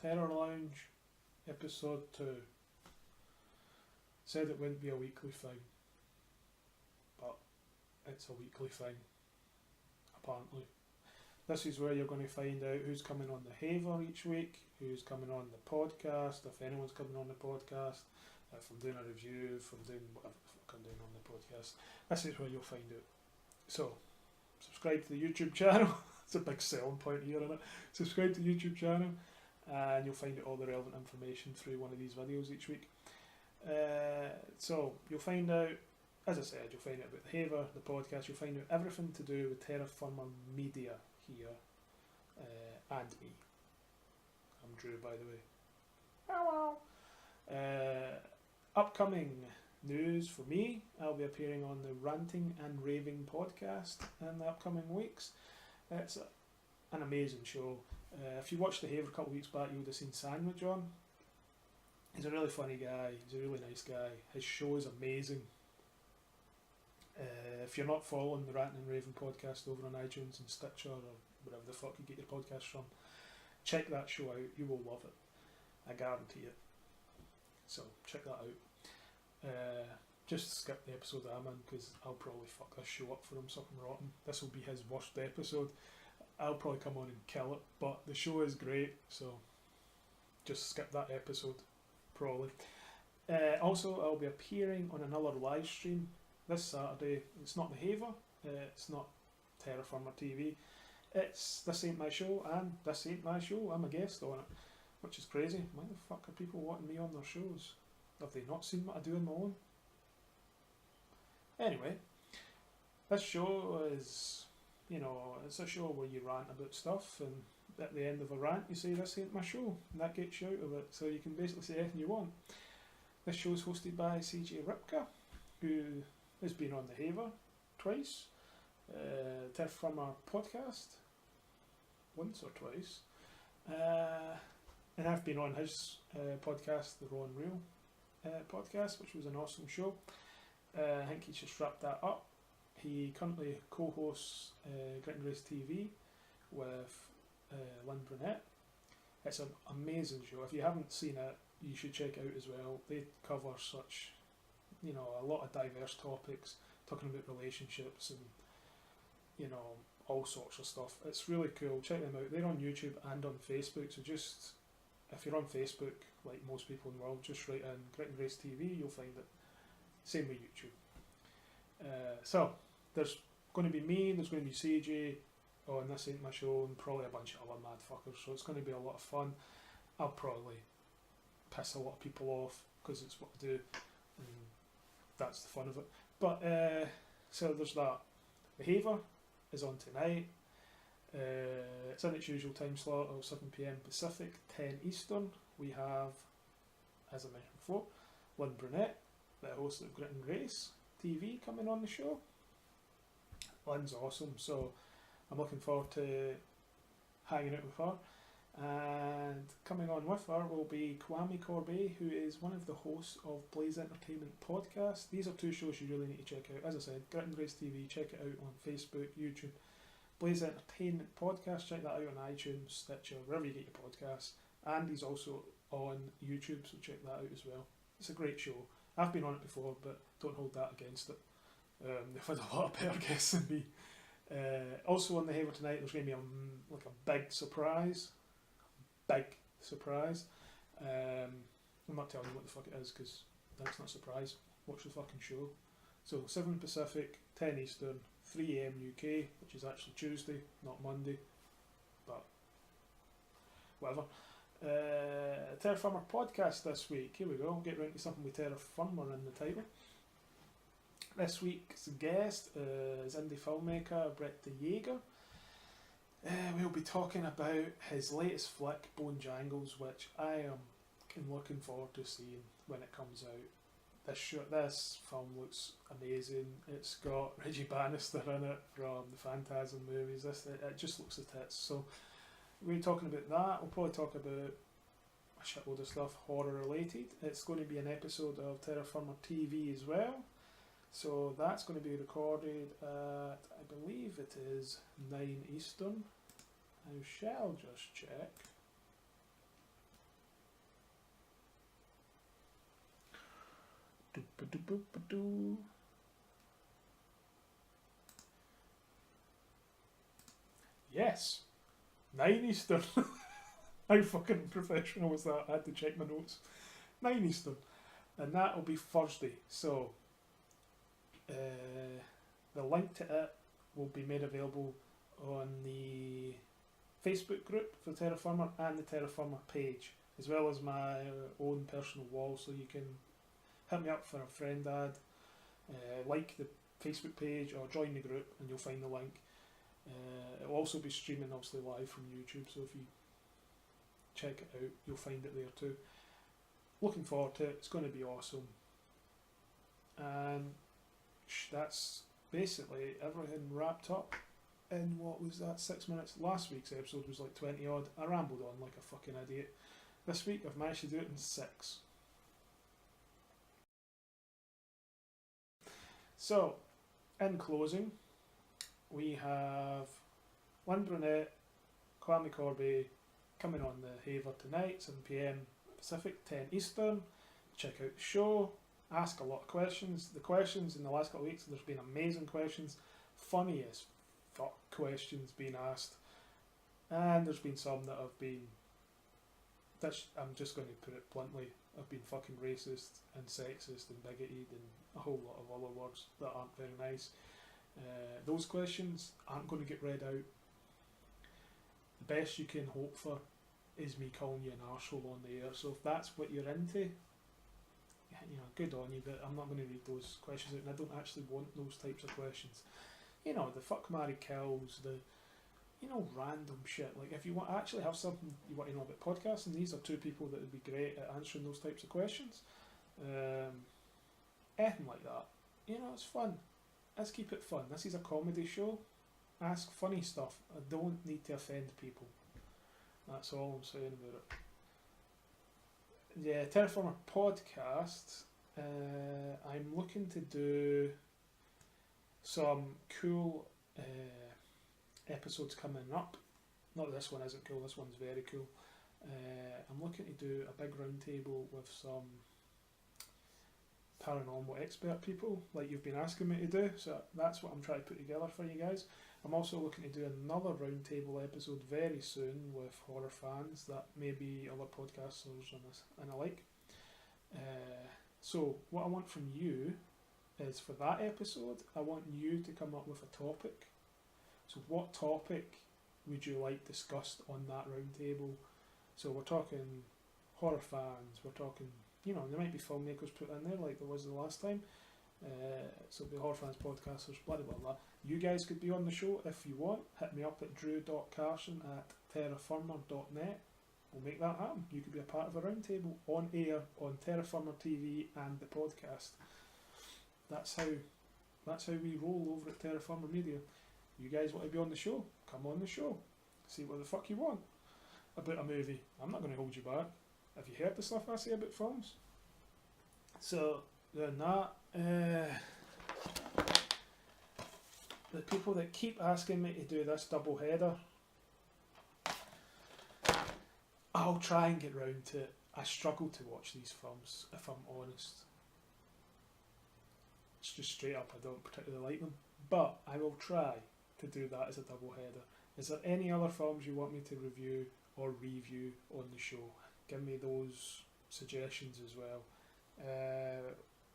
Terror Lounge, episode 2. Said it wouldn't be a weekly thing, but it's a weekly thing, apparently. This is where you're going to find out who's coming on the Haver each week, who's coming on the podcast, if anyone's coming on the podcast, if I'm doing a review, if I'm doing whatever the fuck I'm doing on the podcast. This is where you'll find out. So, subscribe to the YouTube channel. It's a big selling point here, isn't it? Subscribe to the YouTube channel and you'll find out all the relevant information through one of these videos each week. So, you'll find out, as I said, you'll find out about the Haver, the podcast, you'll find out everything to do with Terror Firma Media here, and me. I'm Drew, by the way. Hello. Upcoming news for me, I'll be appearing on the Ranting and Raving podcast in the upcoming weeks. It's an amazing show. If you watched the Haver a couple of weeks back, you would have seen Sandwich on. He's a really funny guy, he's a really nice guy. His show is amazing. If you're not following the Ranting and Raving podcast over on iTunes and Stitcher or wherever the fuck you get your podcasts from, check that show out, you will love it. I guarantee it. So check that out. Just skip the episode I'm in because I'll probably fuck this show up for him something rotten. This will be his worst episode. I'll probably come on and kill it, but the show is great, so just skip that episode, probably. Also, I'll be appearing on another live stream this Saturday. It's not the Haver, it's not Terror Firma TV, it's This Ain't My Show, and This Ain't My Show, I'm a guest on it, which is crazy. Why the fuck are people wanting me on their shows? Have they not seen what I do on my own? Anyway, this show is, it's a show where you rant about stuff, and at the end of a rant you say, this ain't my show, and that gets you out of it, so you can basically say anything you want. This show is hosted by CJ Ripka, who has been on the Haver twice, Terror Firma Podcast once or twice, and I've been on his podcast, the Raw and Real podcast, which was an awesome show. I think he's just wrapped that up. He currently co-hosts Grit and Grace TV with Brunet. It's an amazing show. If you haven't seen it, you should check it out as well. They cover such, a lot of diverse topics, talking about relationships and, all sorts of stuff. It's really cool. Check them out. They're on YouTube and on Facebook, so just, if you're on Facebook, like most people in the world, just write in Grit and Grace TV, you'll find it. Same with YouTube. So, there's going to be me, there's going to be CJ on This Ain't My Show, and probably a bunch of other mad fuckers, so it's going to be a lot of fun. I'll probably piss a lot of people off, because it's what I do, and that's the fun of it. But, so there's that. The Haver is on tonight. It's in its usual time slot of 7 PM Pacific, 10 Eastern. We have, as I mentioned before, Lynn Brunet, the host of Grit and Grace TV, coming on the show. Lynn's awesome, so I'm looking forward to hanging out with her. And coming on with her will be Kwame Corbett, who is one of the hosts of Blaze Entertainment Podcast. These are two shows you really need to check out. As I said, Grit and Grace TV, check it out on Facebook, YouTube. Blaze Entertainment Podcast, check that out on iTunes, Stitcher, wherever you get your podcasts. And he's also on YouTube, so check that out as well. It's a great show. I've been on it before, but don't hold that against it. They've had a lot of better guests than me. Also on the Haver tonight, there's going to be a big surprise. Big surprise. I'm not telling you what the fuck it is, because that's not a surprise. Watch the fucking show. So 7 Pacific, 10 Eastern, 3 AM UK, which is actually Tuesday, not Monday, but whatever. Terror Firma Podcast this week. Here we go. Get right into something with Terror Firma in the title. This week's guest is indie filmmaker Brett de Jager. We'll be talking about his latest flick, Bone Jangles, which I am looking forward to seeing when it comes out. This film looks amazing. It's got Reggie Bannister in it from the Phantasm movies. It just looks the tits. So we're talking about that. We'll probably talk about a shitload of stuff horror related. It's going to be an episode of Terror Firma TV as well. So that's going to be recorded at, I believe it is 9 Eastern. I shall just check. Yes, 9 Eastern. How fucking professional was that? I had to check my notes. 9 Eastern. And that'll be Thursday. So, the link to it will be made available on the Facebook group for Terror Firma and the Terror Firma page, as well as my own personal wall, so you can hit me up for a friend ad, like the Facebook page or join the group and you'll find the link. It will also be streaming obviously live from YouTube, so if you check it out you'll find it there too. Looking forward to it, it's going to be awesome. And that's basically everything wrapped up in, what was that, 6 minutes? Last week's episode was like 20 odd. I rambled on like a fucking idiot. This week I've managed to do it in 6. So, in closing, we have Lynn Brunet, Kwame Corbett coming on the Haver tonight, 7 PM Pacific, 10 Eastern. Check out the show, ask a lot of questions. The questions in the last couple of weeks, there's been amazing questions, funny as fuck questions being asked, and there's been some that have been, I'm just going to put it bluntly, have been fucking racist and sexist and bigoted and a whole lot of other words that aren't very nice. Those questions aren't going to get read out. The best you can hope for is me calling you an arsehole on the air. So if that's what you're into, you know, good on you, but I'm not going to read those questions out, and I don't actually want those types of questions. You know, the fuck, marry, kills, the, you know, random shit. Like, if you want actually have something you want to know about podcasting, these are two people that would be great at answering those types of questions. Anything like that. You know, it's fun. Let's keep it fun. This is a comedy show. Ask funny stuff. I don't need to offend people. That's all I'm saying about it. Yeah, Terror Firma Podcast. I'm looking to do some cool episodes coming up. Not this one isn't cool, this one's very cool. I'm looking to do a big round table with some paranormal expert people, like you've been asking me to do, so that's what I'm trying to put together for you guys. I'm also looking to do another roundtable episode very soon with horror fans that may be other podcasters and alike. So what I want from you is, for that episode, I want you to come up with a topic. So what topic would you like discussed on that roundtable? So we're talking horror fans, we're talking, you know, there might be filmmakers put in there like there was the last time. So the horror fans, podcasters, blah blah blah. You guys could be on the show if you want. Hit me up at drew.carson@terrorfirma.net. We'll make that happen. You could be a part of a roundtable on air on Terror Firma TV and the podcast. That's how we roll over at Terror Firma Media. You guys want to be on the show? Come on the show. See what the fuck you want about a movie. I'm not going to hold you back. Have you heard the stuff I say about films? So, then that, the people that keep asking me to do this double header, I'll try and get round to it. I struggle to watch these films, if I'm honest. It's just straight up, I don't particularly like them. But I will try to do that as a double header. Is there any other films you want me to review or review on the show? Give me those suggestions as well.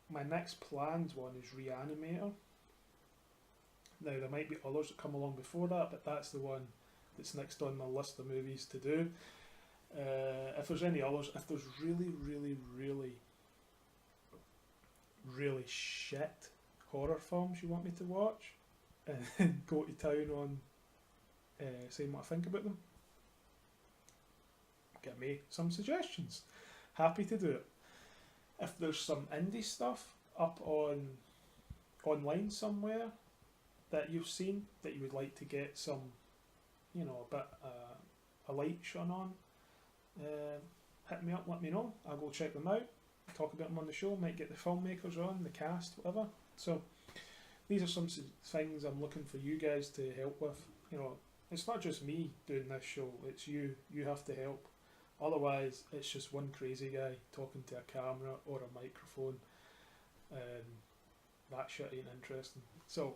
My next planned one is Reanimator. Now there might be others that come along before that, but that's the one that's next on my list of movies to do. If there's any others, if there's really shit horror films you want me to watch and go to town on saying what I think about them, give me some suggestions. Happy to do it. If there's some indie stuff up online somewhere that you've seen that you would like to get some, you know, a bit a light shone on, hit me up, let me know. I'll go check them out, talk about them on the show, might get the filmmakers on, the cast, whatever. So these are some things I'm looking for you guys to help with. You know, it's not just me doing this show, it's you have to help. Otherwise, it's just one crazy guy talking to a camera or a microphone. that shit ain't interesting. So,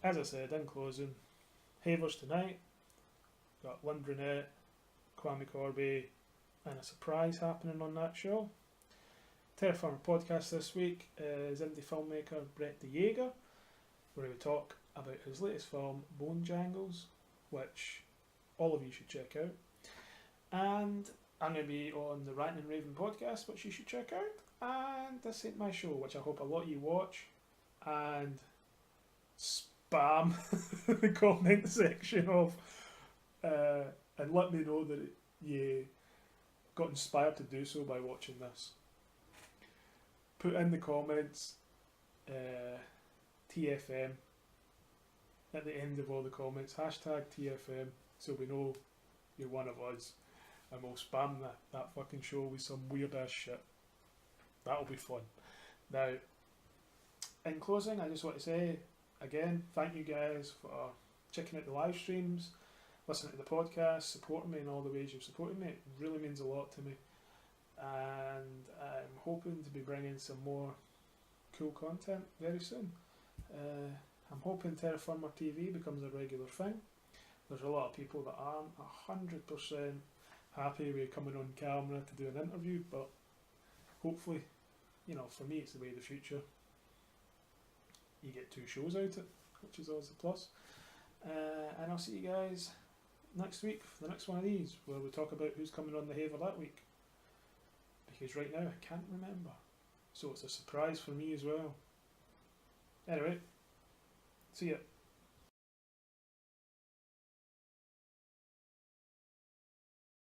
as I said, in closing, Havers tonight, got one Brunet, Kwame Corbett, and a surprise happening on that show. Terror Firma Podcast this week is indie filmmaker Brett DeYager, where we talk about his latest film, Bone Jangles, which all of you should check out. And I'm going to be on the Rant and Raven podcast, which you should check out. And This Ain't My Show, which I hope a lot of you watch and spam the comment section of, and let me know that you got inspired to do so by watching this. Put in the comments TFM at the end of all the comments, hashtag TFM, so we know you're one of us, and we'll spam that fucking show with some weird ass shit. That'll be fun. Now, in closing, I just want to say again, thank you guys for checking out the live streams, listening to the podcast, supporting me in all the ways you've supported me. It really means a lot to me, and I'm hoping to be bringing some more cool content very soon. I'm hoping Terror Firma TV becomes a regular thing. There's a lot of people that aren't 100% happy with coming on camera to do an interview, but hopefully, for me it's the way of the future. You get 2 shows out of it, which is always a plus. And I'll see you guys next week for the next one of these, where we talk about who's coming on the Haver that week. Because right now I can't remember. So it's a surprise for me as well. Anyway, see ya.